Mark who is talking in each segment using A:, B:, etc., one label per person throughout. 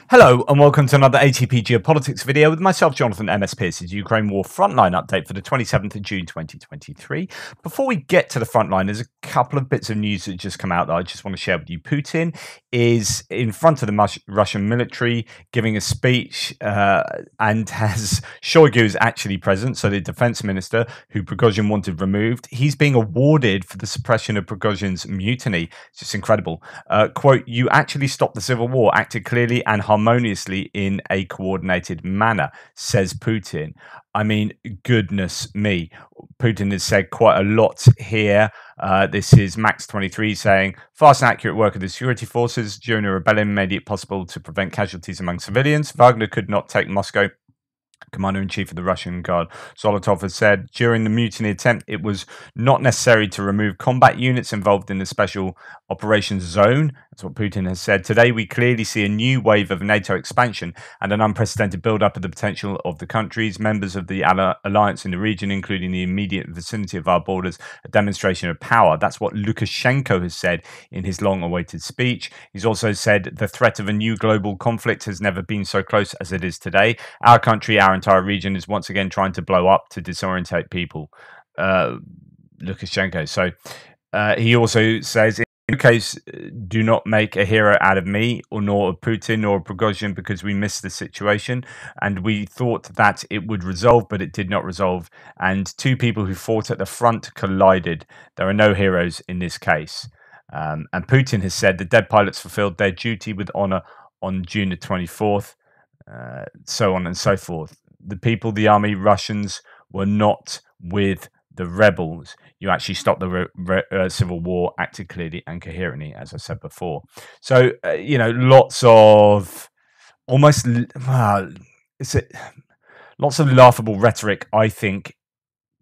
A: Hello and welcome to another ATP Geopolitics video with myself, Jonathan MS Pearce's Ukraine War Frontline update for the 27th of June 2023. Before we get to the frontline, there's a couple of bits of news that just come out that I just want to share with you. Putin is in front of the Russian military giving a speech and has Shoigu is actually present, so the defense minister who Prigozhin wanted removed. He's being awarded for the suppression of Prigozhin's mutiny. It's just incredible. Quote, "You actually stopped the civil war, acted clearly and harmoniously in a coordinated manner," says Putin. I mean, goodness me. Putin has said quite a lot here. This is Max23 saying, "Fast and accurate work of the security forces during a rebellion made it possible to prevent casualties among civilians. Wagner could not take Moscow." Commander-in-Chief of the Russian Guard Zolotov has said during the mutiny attempt it was not necessary to remove combat units involved in the special operations zone. That's what Putin has said. "Today we clearly see a new wave of NATO expansion and an unprecedented build-up of the potential of the countries, members of the alliance in the region, including the immediate vicinity of our borders, a demonstration of power." That's what Lukashenko has said in his long-awaited speech. He's also said the threat of a new global conflict has never been so close as it is today. Our country, our entire region is once again trying to blow up to disorientate people. Lukashenko. So he also says, "In any case, do not make a hero out of me, or nor of Putin, or of Prigozhin, because we missed the situation, and we thought that it would resolve, but it did not resolve. And two people who fought at the front collided. There are no heroes in this case." And Putin has said the dead pilots fulfilled their duty with honor on June the 24th. So on and so forth. The people, the army, Russians were not with the rebels. You actually stopped the civil war, acted clearly and coherently, as I said before. So, lots of almost, lots of laughable rhetoric, I think,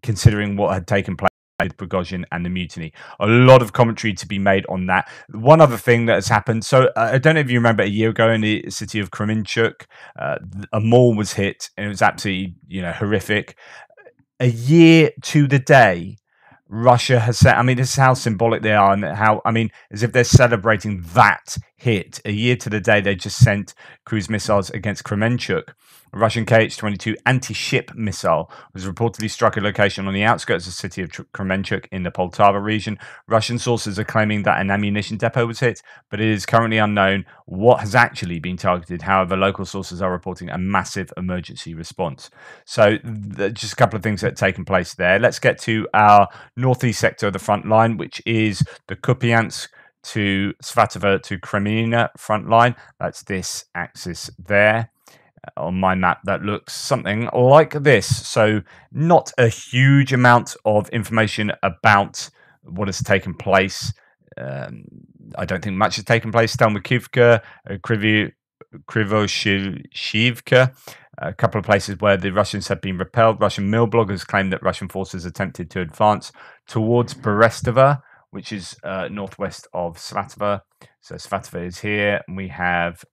A: considering what had taken place with Prigozhin and the mutiny. A lot of commentary to be made on that. One other thing that has happened, so I don't know if you remember a year ago in the city of Kreminchuk, a mall was hit and it was absolutely horrific. A year to the day, Russia has said, I mean, this is how symbolic they are, and how, I mean, as if they're celebrating that hit. A year to the day, they just sent cruise missiles against Kremenchuk. A Russian Kh-22 anti-ship missile was reportedly struck a location on the outskirts of the city of Kremenchuk in the Poltava region. Russian sources are claiming that an ammunition depot was hit, but it is currently unknown what has actually been targeted. However, local sources are reporting a massive emergency response. So just a couple of things that have taken place there. Let's get to our northeast sector of the front line, which is the Kupiansk to Svatova to Kreminna front line. That's this axis there. On my map, that looks something like this. So not a huge amount of information about what has taken place. I don't think much has taken place. Stelmakivka, Krivoshivka, a couple of places where the Russians have been repelled. Russian mill bloggers claim that Russian forces attempted to advance towards Berestova, which is northwest of Svatova. So Svatova is here, and we have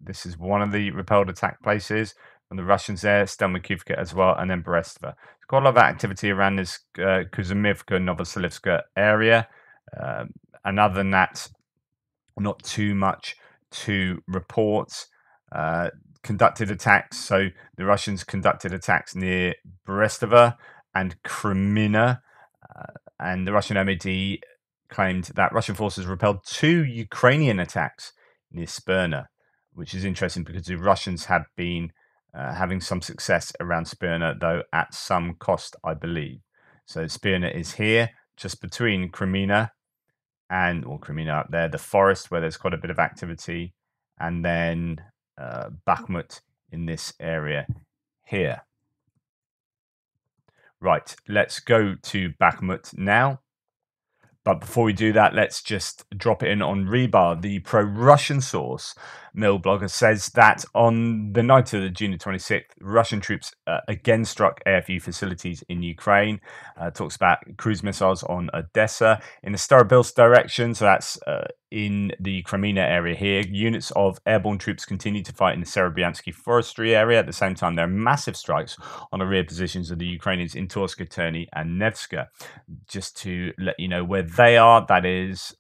A: this is one of the repelled attack places from the Russians there, Stelmakivka as well, and then Berestova. There's quite a lot of activity around this Kuzumivka, Novoselivska area. And other than that, not too much to report. Conducted attacks. So the Russians conducted attacks near Berestova and Kreminna. And the Russian MAD claimed that Russian forces repelled 2 Ukrainian attacks near Spurna, which is interesting because the Russians have been having some success around Spurna, though at some cost, I believe. So Spurna is here, just between Kreminna and, or Kreminna up there, the forest where there's quite a bit of activity, and then Bakhmut in this area here. Right, let's go to Bakhmut now. But before we do that, let's just drop it in on Rebar. The pro-Russian source, Mill Blogger, says that on the night of June 26th, Russian troops again struck AFU facilities in Ukraine. Talks about cruise missiles on Odessa. In the Starobilsk direction, so that's in the Kreminna area here, units of airborne troops continue to fight in the Serebyansky forestry area. At the same time, there are massive strikes on the rear positions of the Ukrainians in Torska, Terny, and Nevska. Just to let you know where they are, that is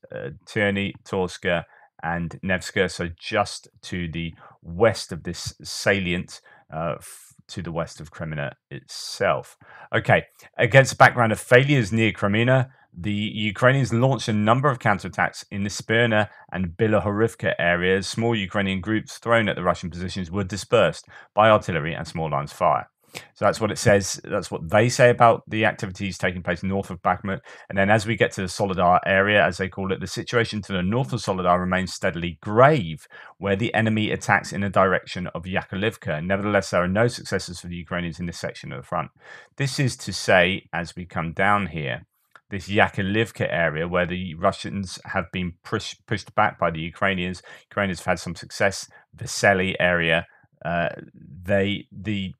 A: Terny, Torska, and Nevska, so just to the west of this salient, to the west of Kreminna itself. Okay, against the background of failures near Kreminna, the Ukrainians launched a number of counterattacks in the Spirna and Bilohorivka areas. Small Ukrainian groups thrown at the Russian positions were dispersed by artillery and small arms fire. So that's what it says. That's what they say about the activities taking place north of Bakhmut. And then as we get to the Solidar area, as they call it, the situation to the north of Solidar remains steadily grave, where the enemy attacks in the direction of Yakovlivka. Nevertheless, there are no successes for the Ukrainians in this section of the front. This is to say, as we come down here, this Yakovlivka area where the Russians have been pushed back by the Ukrainians. Ukrainians have had some success. Vesely area, the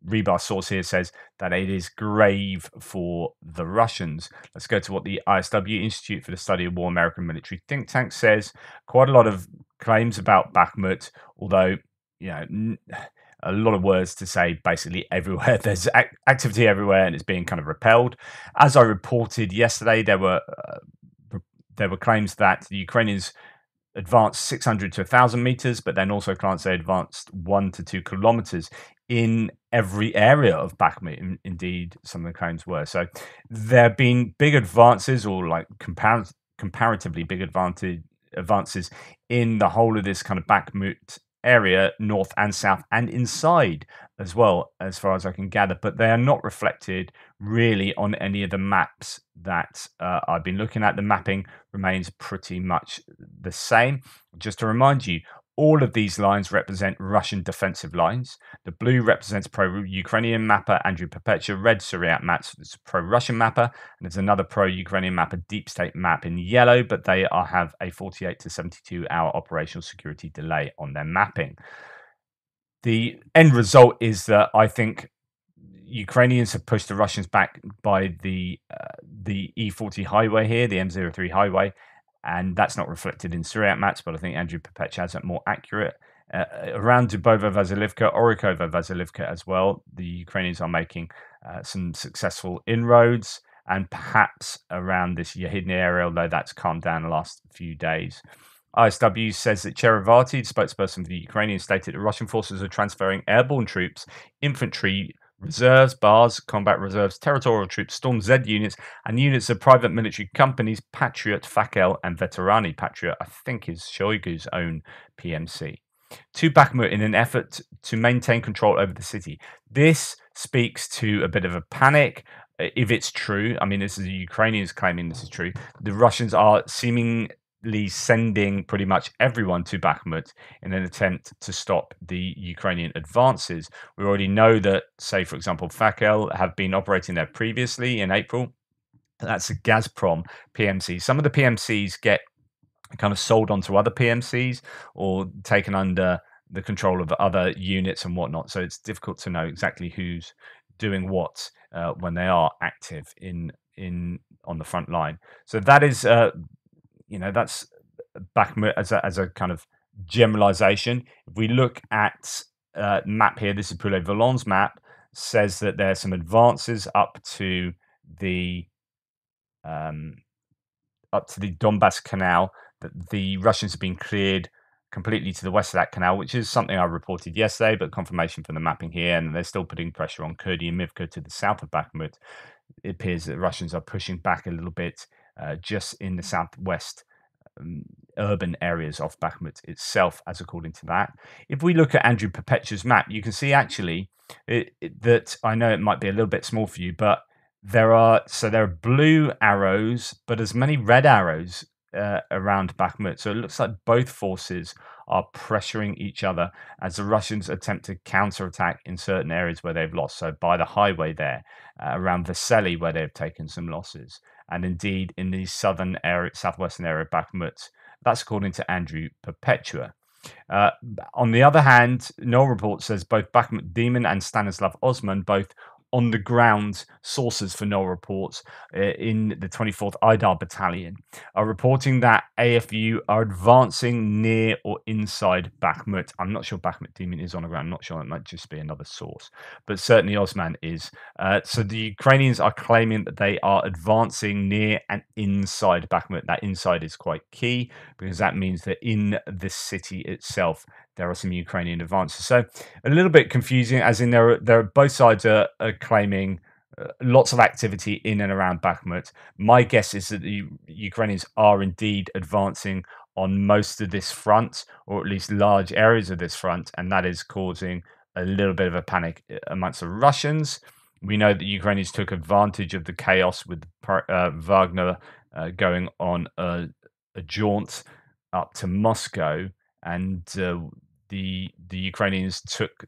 A: Rebar source here says that it is grave for the Russians. Let's go to what the ISW, Institute for the Study of War, American military think tank, says. Quite a lot of claims about Bakhmut, although, you know, a lot of words to say basically everywhere. There's activity everywhere and it's being kind of repelled. As I reported yesterday, there were claims that the Ukrainians advanced 600 to 1,000 meters, but then also claims they advanced 1 to 2 kilometers in every area of Bakhmut. Indeed, some of the claims were. So there have been big advances, or like comparatively big advances in the whole of this kind of Bakhmut area, north and south, and inside as well, as far as I can gather. But they are not reflected really on any of the maps that I've been looking at. The mapping remains pretty much the same. Just to remind you, all of these lines represent Russian defensive lines. The blue represents pro-Ukrainian mapper Andrew Perpetua. Red Syriac maps is pro-Russian mapper. And there's another pro-Ukrainian mapper, Deep State map, in yellow, but they have a 48 to 72 hour operational security delay on their mapping. The end result is that I think Ukrainians have pushed the Russians back by the E40 highway here, the M03 highway, and that's not reflected in Syriac maps, but I think Andrew Perpetua has it more accurate. Around Dubovo-Vasilivka, Orikovo-Vasilivka as well, the Ukrainians are making some successful inroads, and perhaps around this Yahidny area, although that's calmed down the last few days. ISW says that Cherevati, the spokesperson for the Ukrainians, stated that Russian forces are transferring airborne troops, infantry reserves, BARs, combat reserves, territorial troops, Storm Z units, and units of private military companies, Patriot, Fakel, and Veterani. Patriot, I think, is Shoigu's own PMC, to Bakhmut in an effort to maintain control over the city. This speaks to a bit of a panic. If it's true, I mean, this is the Ukrainians claiming this is true. The Russians are seemingly sending pretty much everyone to Bakhmut in an attempt to stop the Ukrainian advances. We already know that, say, for example, Fakel have been operating there previously in April. That's a Gazprom PMC. Some of the PMCs get kind of sold onto other PMCs or taken under the control of other units and whatnot. So it's difficult to know exactly who's doing what when they are active on the front line. So that is that's Bakhmut as a kind of generalization. If we look at map here, this is Poulet Volon's map, says that there are some advances up to the Donbass Canal, that the Russians have been cleared completely to the west of that canal, which is something I reported yesterday, but confirmation from the mapping here, and they're still putting pressure on Kurdy and Mivka to the south of Bakhmut. It appears that the Russians are pushing back a little bit just in the southwest urban areas of Bakhmut itself, as according to that. If we look at Andrew Perpetua's map, you can see actually that, I know it might be a little bit small for you, but there are blue arrows, but as many red arrows around Bakhmut. So it looks like both forces are pressuring each other as the Russians attempt to counterattack in certain areas where they've lost. So by the highway there, around Vesely, where they've taken some losses, and indeed in the southwestern area of Bakhmut. That's according to Andrew Perpetua. On the other hand, Null Report says both Bakhmut Demon and Stanislav Osman, both on the ground sources for null reports in the 24th IDAR Battalion are reporting that AFU are advancing near or inside Bakhmut. I'm not sure Bakhmut Demon is on the ground. I'm not sure. It might just be another source, but certainly Osman is. So the Ukrainians are claiming that they are advancing near and inside Bakhmut. That inside is quite key because that means that in the city itself there are some Ukrainian advances. So a little bit confusing, as in both sides are claiming lots of activity in and around Bakhmut. My guess is that the Ukrainians are indeed advancing on most of this front, or at least large areas of this front, and that is causing a little bit of a panic amongst the Russians. We know that Ukrainians took advantage of the chaos with Wagner going on a jaunt up to Moscow, and the Ukrainians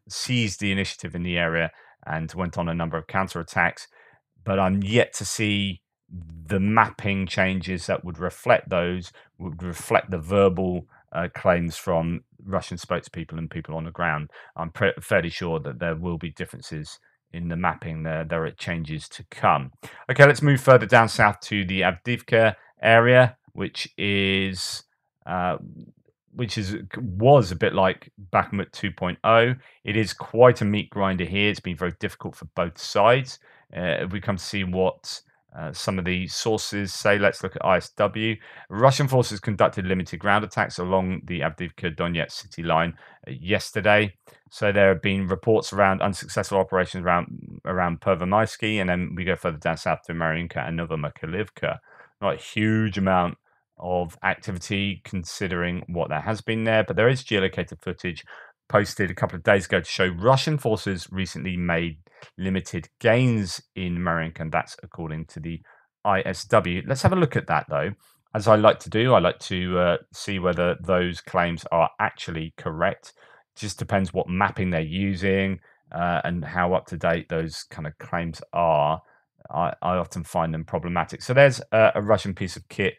A: seized the initiative in the area and went on a number of counterattacks. But I'm yet to see the mapping changes that would reflect the verbal claims from Russian spokespeople and people on the ground. I'm fairly sure that there will be differences in the mapping. There are changes to come. Okay, let's move further down south to the Adiivka area, which was a bit like Bakhmut 2.0. It is quite a meat grinder here. It's been very difficult for both sides. If we come to see what some of the sources say, let's look at ISW. Russian forces conducted limited ground attacks along the Avdiivka-Donetsk city line yesterday. So there have been reports around unsuccessful operations around Pervomaisky, and then we go further down south to Marinka and Novomykhailivka. Not a huge amount of activity considering what there has been there, but there is geolocated footage posted a couple of days ago to show Russian forces recently made limited gains in Marinka, and that's according to the ISW. Let's have a look at that, though. As I like to do, I like to see whether those claims are actually correct. It just depends what mapping they're using and how up to date those kind of claims are. I often find them problematic. So there's a Russian piece of kit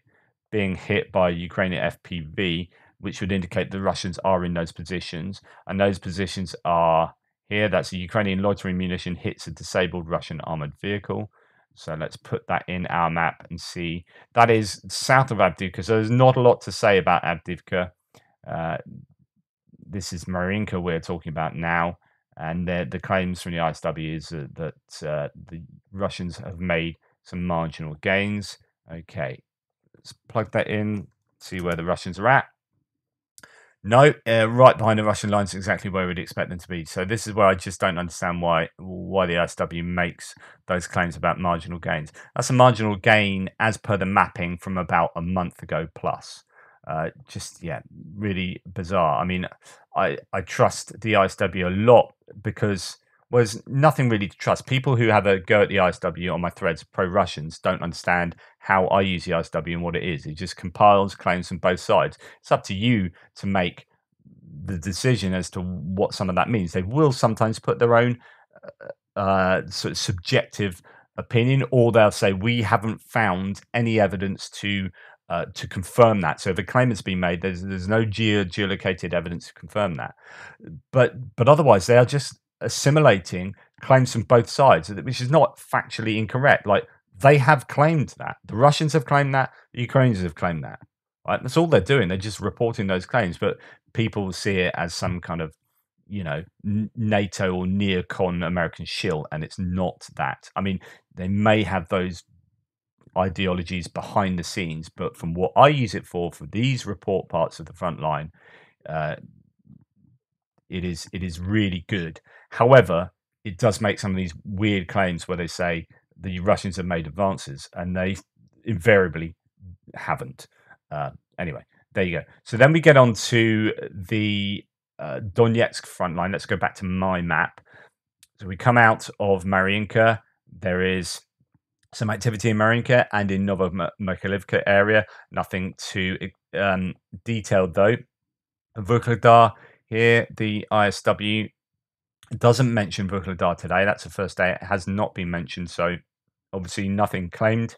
A: being hit by Ukrainian FPV, which would indicate the Russians are in those positions. And those positions are here. That's a Ukrainian loitering munition hits a disabled Russian armored vehicle. So let's put that in our map and see. That is south of Avdiivka. So there's not a lot to say about Avdiivka. This is Marinka we're talking about now. And the claims from the ISW is that the Russians have made some marginal gains. Okay. Let's plug that in, see where the Russians are at. No, right behind the Russian lines, exactly where we'd expect them to be. So this is where I just don't understand why the ISW makes those claims about marginal gains. That's a marginal gain as per the mapping from about a month ago plus. Really bizarre. I mean, I trust the ISW a lot because there's nothing really to trust. People who have a go at the ISW on my threads, pro-Russians, don't understand how I use the ISW and what it is. It just compiles claims from both sides. It's up to you to make the decision as to what some of that means. They will sometimes put their own sort of subjective opinion, or they'll say, we haven't found any evidence to confirm that. So if a claim has been made, there's no geolocated evidence to confirm that. But otherwise, they are just assimilating claims from both sides, which is not factually incorrect. Like, they have claimed that. The Russians have claimed that. The Ukrainians have claimed that. Right? That's all they're doing. They're just reporting those claims, but people see it as some kind of, NATO or neocon American shill, and it's not that. I mean, they may have those ideologies behind the scenes, but from what I use it for these report parts of the front line, it is really good. However, it does make some of these weird claims where they say the Russians have made advances, and they invariably haven't. Anyway, there you go. So then we get on to the Donetsk front line. Let's go back to my map. So we come out of Marinka. There is some activity in Marinka and in Novomykhailivka area. Nothing too detailed, though. Vuhledar here, the ISW doesn't mention Vuhledar today. That's the first day it has not been mentioned. So obviously nothing claimed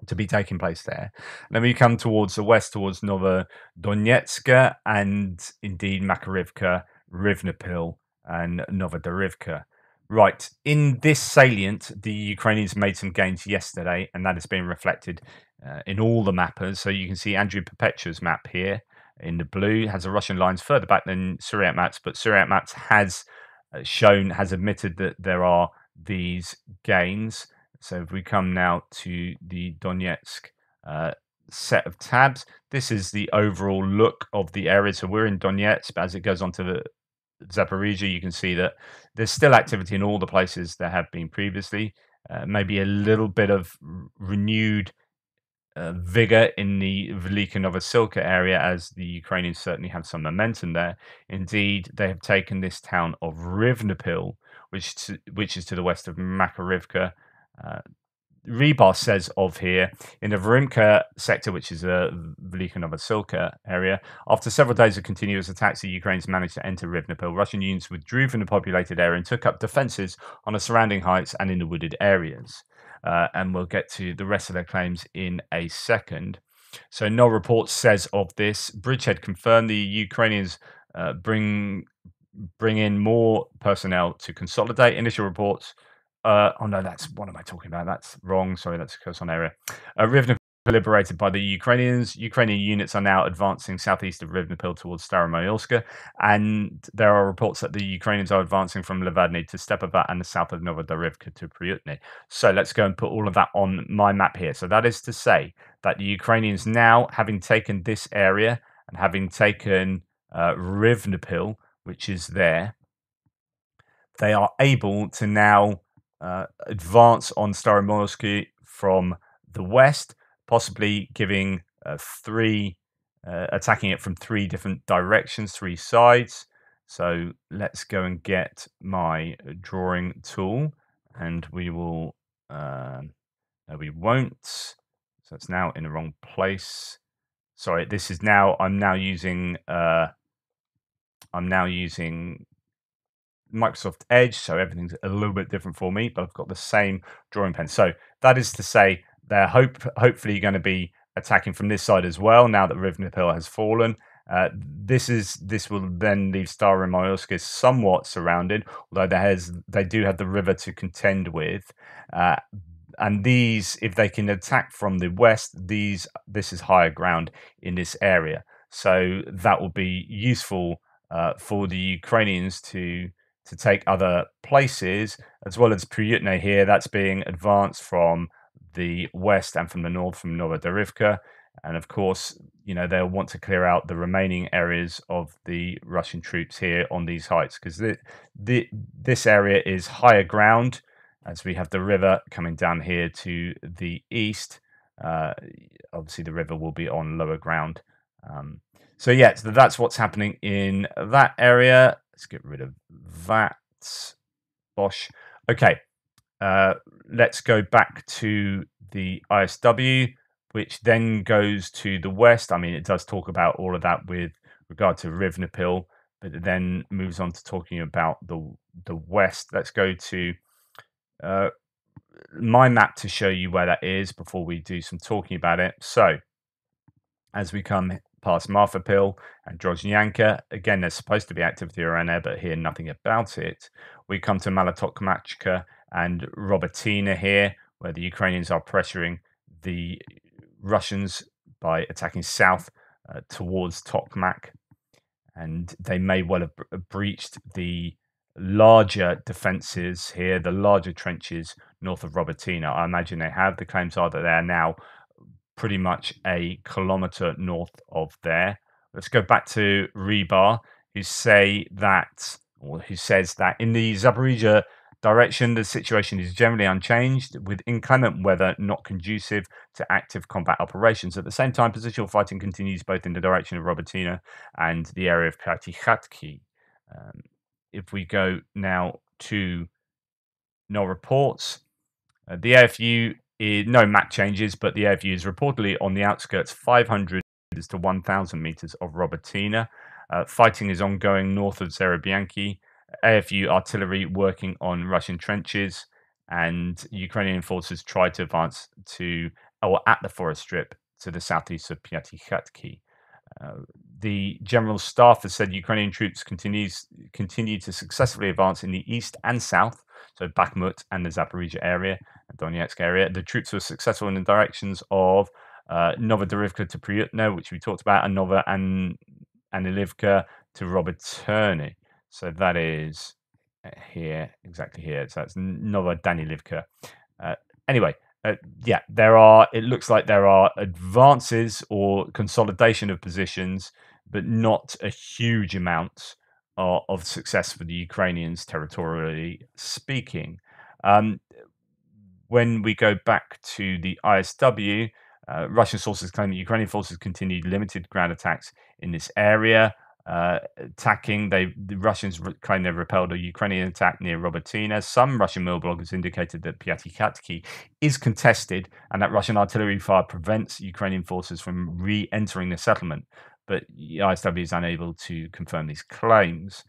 A: to be taking place there. And then we come towards the west, towards Novodonetsk and indeed Makarivka, Rivnepil and Novodarivka. Right. In this salient, the Ukrainians made some gains yesterday, and that has been reflected in all the mappers. So you can see Andrew Perpetua's map here in the blue has the Russian lines further back than Syriac maps, but Syriac maps has has admitted that there are these gains. So if we come now to the Donetsk uh, set of tabs, this is the overall look of the area. So we're in Donetsk, but as it goes on to the Zaporizhia, you can see that there's still activity in all the places there have been previously. Maybe a little bit of renewed vigor in the Velika Novosilka area, as the Ukrainians certainly have some momentum there. Indeed, they have taken this town of Rivnopil, which is to the west of Makarivka. Uh, Rebar says of here in the Varimka sector, which is a Velika Novosilka area, after several days of continuous attacks, the Ukrainians managed to enter Rivnopil. Russian units withdrew from the populated area and took up defenses on the surrounding heights and in the wooded areas. And we'll get to the rest of their claims in a second. So, no report says of this. Bridgehead confirmed the Ukrainians bring in more personnel to consolidate. Initial reports. Oh no, that's what am I talking about? That's wrong. Sorry, that's a Kherson area. Rivne liberated by the Ukrainians. Ukrainian units are now advancing southeast of Rivnopil towards Staromoilska, and there are reports that the Ukrainians are advancing from Levadny to Stepavat and the south of Novodarivka to Priutny. So let's go and put all of that on my map here. So that is to say that the Ukrainians now, having taken this area and having taken Rivnopil, which is there, they are able to now advance on Staromoilsky from the west, possibly giving attacking it from three different directions, three sides. So let's go and get my drawing tool, and we will. No, we won't. So it's now in the wrong place. Sorry, this is now. I'm now using. Microsoft Edge, so everything's a little bit different for me, but I've got the same drawing pen. So that is to say they're hopefully going to be attacking from this side as well now that Rivnopil has fallen. This will then leave Staromoilsk somewhat surrounded, although they do have the river to contend with. And these, if they can attack from the west, this is higher ground in this area. So that will be useful for the Ukrainians to take other places, as well as Priutne here. That's being advanced from the west and from the north from Novodarivka. And of course, they'll want to clear out the remaining areas of the Russian troops here on these heights, because this area is higher ground, as we have the river coming down here to the east. Obviously, the river will be on lower ground. So that's what's happening in that area. Let's get rid of that. Bosh. Okay. Let's go back to the ISW, which then goes to the west. I mean, it does talk about all of that with regard to Rivnopil, but it then moves on to talking about the west. Let's go to my map to show you where that is before we do some talking about it. So, as we come past Marfapil and Drozhyanka, again, there's supposed to be activity around there, but here nothing about it. We come to Malotokmachka and Robotina here, where the Ukrainians are pressuring the Russians by attacking south towards Tokmak, and they may well have breached the larger defenses here, the larger trenches north of Robotina. I imagine they have. The claims are that they are now pretty much a kilometer north of there. Let's go back to Rebar, who says that in the Zaporizhia direction, the situation is generally unchanged, with inclement weather not conducive to active combat operations. At the same time, positional fighting continues both in the direction of Robotina and the area of Pyatikhatki. If we go now to no reports, the AFU, no map changes, but the AFU is reportedly on the outskirts 500 to 1,000 meters of Robotina. Fighting is ongoing north of Zerebianki. AFU artillery working on Russian trenches, and Ukrainian forces try to advance at the forest strip to the southeast of Pyatikhatki. The General Staff has said Ukrainian troops continue to successfully advance in the east and south so Bakhmut and the Zaporizhia area, Donetsk area. The troops were successful in the directions of Novodiivka to Priutno, which we talked about, and Nova and Adiivka to Roberterne. So that is here, exactly here. So that's Nova Danilivka. Anyway, yeah, it looks like there are advances or consolidation of positions, but not a huge amount of success for the Ukrainians, territorially speaking. When we go back to the ISW, Russian sources claim that Ukrainian forces continued limited ground attacks in this area. Attacking, the Russians claim they repelled a Ukrainian attack near Robotyne. Some Russian mill bloggers indicated that Piatikhatki is contested and that Russian artillery fire prevents Ukrainian forces from re-entering the settlement. But the ISW is unable to confirm these claims.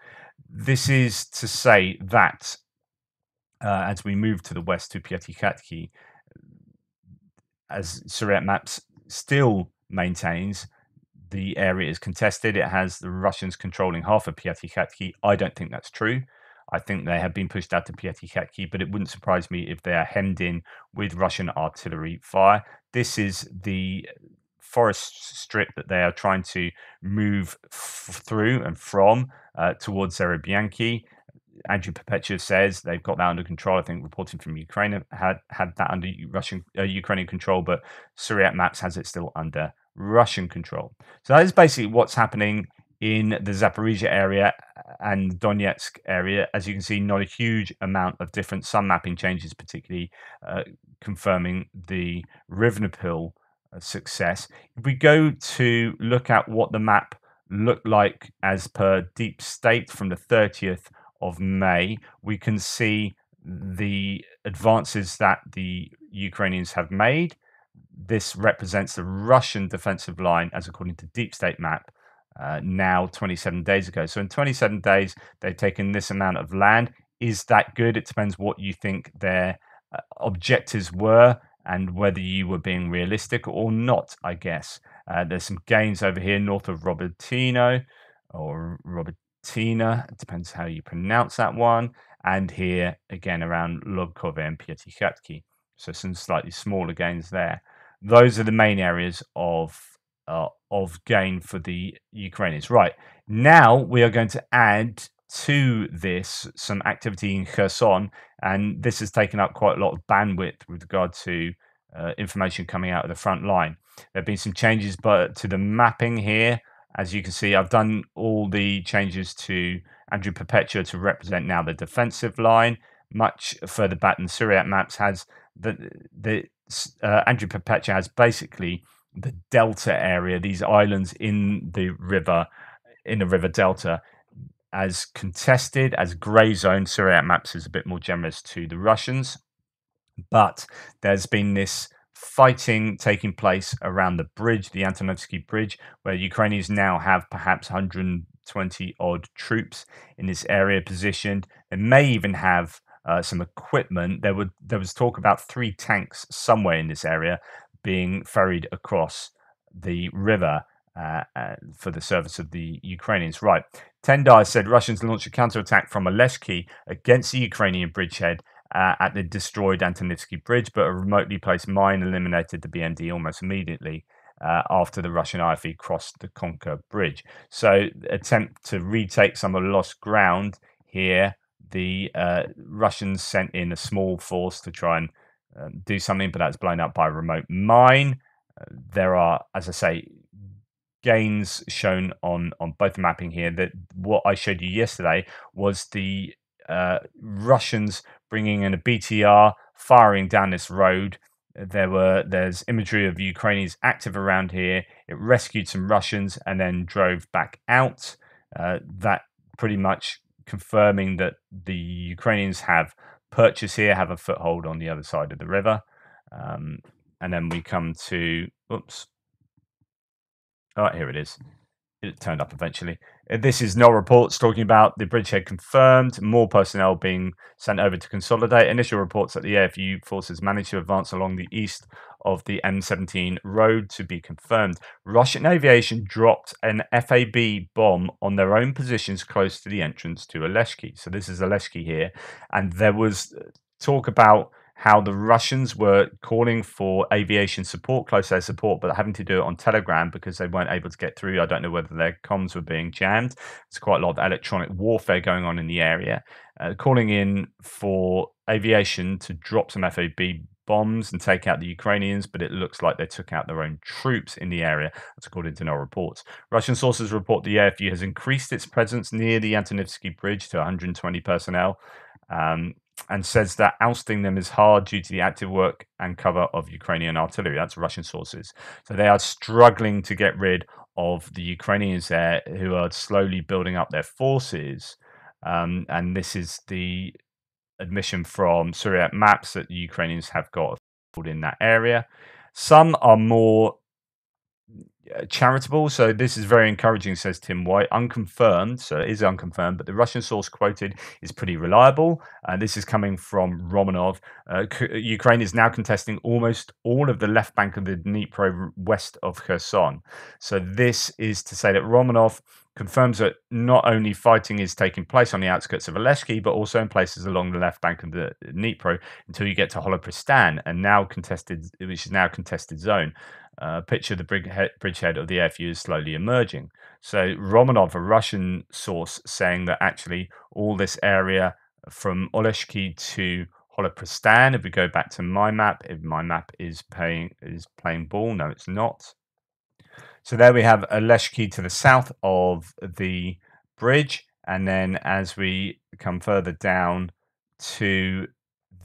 A: This is to say that as we move to the west to Piatikhatki, as Syriac Maps still maintains, the area is contested. It has the Russians controlling half of Piatikhatki. I don't think that's true. I think they have been pushed out to Piatikhatki, but it wouldn't surprise me if they are hemmed in with Russian artillery fire. This is the forest strip that they are trying to move through and from towards Zerebianki. Andrew Perpetua says they've got that under control. I think reporting from Ukraine had that under Ukrainian control, but Syriac Maps has it still under Russian control. So that is basically what's happening in the Zaporizhia area and Donetsk area. As you can see, not a huge amount of difference. Some mapping changes, particularly confirming the Rivnopil success. If we go to look at what the map looked like as per Deep State from the 30th of May, we can see the advances that the Ukrainians have made. This represents the Russian defensive line as according to Deep State map now 27 days ago. So in 27 days, they've taken this amount of land. Is that good? It depends what you think their objectives were and whether you were being realistic or not, I guess. There's some gains over here north of Robertino or Robertina. It depends how you pronounce that one. And here again around Lobkove and Piatikhatki. So some slightly smaller gains there. Those are the main areas of gain for the Ukrainians. Right, now we are going to add to this some activity in Kherson, and this has taken up quite a lot of bandwidth with regard to information coming out of the front line. There have been some changes to the mapping here. As you can see, I've done all the changes to Andrew Perpetua to represent now the defensive line. Much further back than Syriac Maps has Andrew Perpetua has basically the delta area, these islands in the river delta, as contested, as grey zone. Syriac Maps is a bit more generous to the Russians, but there's been this fighting taking place around the bridge, the Antonovsky Bridge, where Ukrainians now have perhaps 120 odd troops in this area positioned. They may even have some equipment. There was talk about 3 tanks somewhere in this area being ferried across the river for the service of the Ukrainians. Right. Tendai said Russians launched a counterattack from Oleshki against the Ukrainian bridgehead at the destroyed Antonivsky Bridge, but a remotely placed mine eliminated the BMD almost immediately after the Russian IFE crossed the Konka Bridge. So attempt to retake some of the lost ground here. The Russians sent in a small force to try and do something, but that's blown up by a remote mine. There are, as I say, gains shown on both the mapping here. That what I showed you yesterday was the Russians bringing in a BTR, firing down this road. There's imagery of Ukrainians active around here. It rescued some Russians and then drove back out. That pretty much confirming that the Ukrainians have purchase here, have a foothold on the other side of the river. And then we come to, oops. Oh, here it is. It turned up eventually. This is no reports talking about the bridgehead confirmed, more personnel being sent over to consolidate. Initial reports that the AFU forces managed to advance along the east of the M17 road to be confirmed. Russian aviation dropped an FAB bomb on their own positions close to the entrance to Oleshki. So this is Oleshki here, and there was talk about how the Russians were calling for aviation support, close air support, but having to do it on Telegram because they weren't able to get through. I don't know whether their comms were being jammed. There's quite a lot of electronic warfare going on in the area. Calling in for aviation to drop some FAB bombs and take out the Ukrainians, but it looks like they took out their own troops in the area. That's according to no reports. Russian sources report the AFU has increased its presence near the Antonivsky Bridge to 120 personnel. And says that ousting them is hard due to the active work and cover of Ukrainian artillery. That's Russian sources. So they are struggling to get rid of the Ukrainians there, who are slowly building up their forces. And this is the admission from Syriac maps that the Ukrainians have got in that area. Some are more charitable, so this is very encouraging, says Tim White. Unconfirmed, so it is unconfirmed, but the Russian source quoted is pretty reliable. This is coming from Romanov. Ukraine is now contesting almost all of the left bank of the Dnipro west of Kherson. So this is to say that Romanov confirms that not only fighting is taking place on the outskirts of Oleshki, but also in places along the left bank of the Dnipro until you get to Holopristan, and now contested, which is now a contested zone. Picture of the bridgehead of the AFU is slowly emerging. So Romanov, a Russian source, saying that actually all this area from Oleshki to Holopristan, if we go back to my map, if my map is playing ball, no, it's not. So there we have Oleshki to the south of the bridge, and then as we come further down to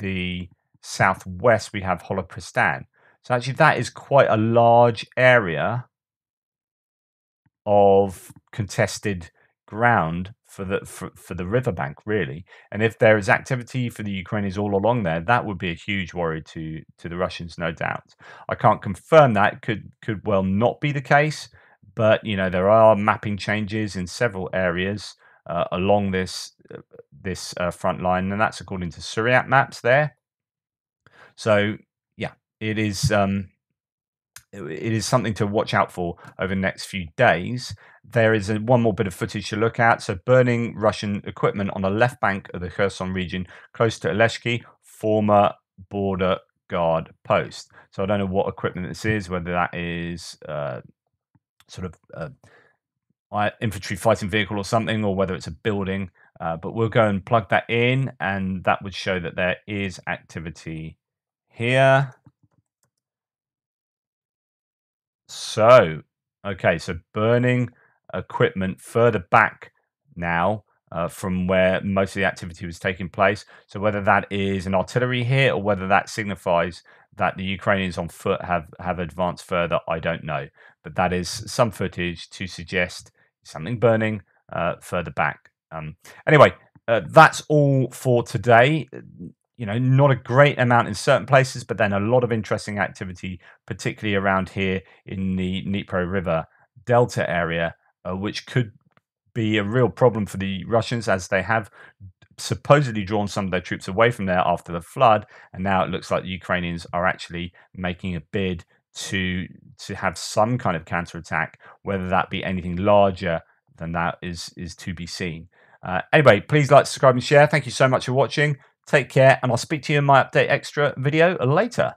A: the southwest, we have Holopristan. So actually that is quite a large area of contested ground for the riverbank, really. And if there is activity for the Ukrainians all along there, that would be a huge worry to the Russians, no doubt. I can't confirm that. Could well not be the case, but you know, there are mapping changes in several areas along this front line, and that's according to Syriac maps there. So yeah, it is something to watch out for over the next few days. There is one more bit of footage to look at. So burning Russian equipment on the left bank of the Kherson region, close to Oleshki, former border guard post. So I don't know what equipment this is, whether that is sort of infantry fighting vehicle or something, or whether it's a building. But we'll go and plug that in, and that would show that there is activity here. So, okay, so burning equipment further back now from where most of the activity was taking place. So whether that is an artillery hit or whether that signifies that the Ukrainians on foot have advanced further, I don't know. But that is some footage to suggest something burning further back. Anyway, that's all for today. You know, not a great amount in certain places, but then a lot of interesting activity, particularly around here in the Dnipro River Delta area, which could be a real problem for the Russians, as they have supposedly drawn some of their troops away from there after the flood, and now it looks like the Ukrainians are actually making a bid to have some kind of counterattack. Whether that be anything larger than that is to be seen. Anyway, please like, subscribe, and share. Thank you so much for watching. Take care, and I'll speak to you in my Update Extra video later.